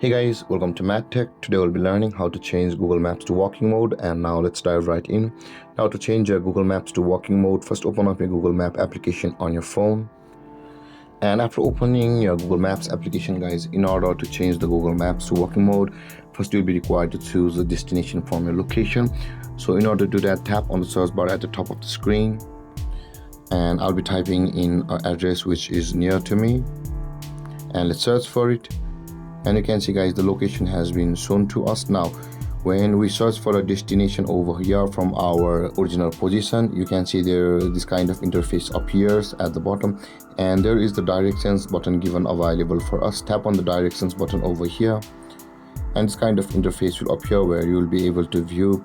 Hey guys, welcome to MadTech. Today we'll be learning how to change Google Maps to walking mode, and now let's dive right in. Now to change your Google Maps to walking mode, first open up your Google Map application on your phone. And after opening your Google Maps application, guys, in order to change the Google Maps to walking mode, first you'll be required to choose the destination from your location. So in order to do that, tap on the search bar at the top of the screen, and I'll be typing in an address which is near to me, and let's search for it. And you can see, guys, the location has been shown to us. Now when we search for a destination over here from our original position, you can see there this kind of interface appears at the bottom, and there is the directions button given available for us. Tap on the directions button over here, and this kind of interface will appear where you will be able to view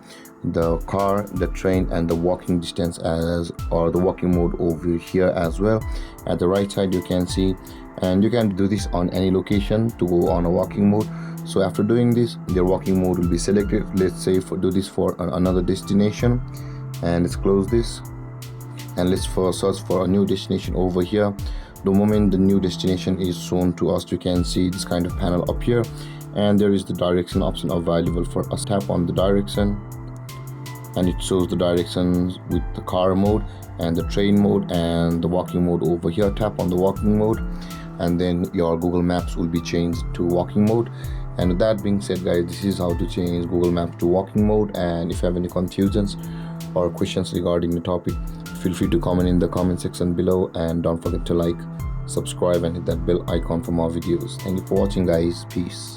the car, the train, and the walking distance or the walking mode over here as well. At the right side you can see, and you can do this on any location to go on a walking mode. So after doing this, their walking mode will be selected. Let's say do this for another destination, and let's close this, and let's search for a new destination over here. The moment the new destination is shown to us, you can see this kind of panel appear, and there is the direction option available for us. Tap on the direction, and it shows the directions with the car mode and the train mode and the walking mode over here. Tap on the walking mode, and then your Google Maps will be changed to walking mode. And with that being said, guys, this is how to change Google Maps to walking mode. And if you have any confusions or questions regarding the topic, feel free to comment in the comment section below, and don't forget to like, subscribe, and hit that bell icon for more videos. Thank you for watching, guys. Peace.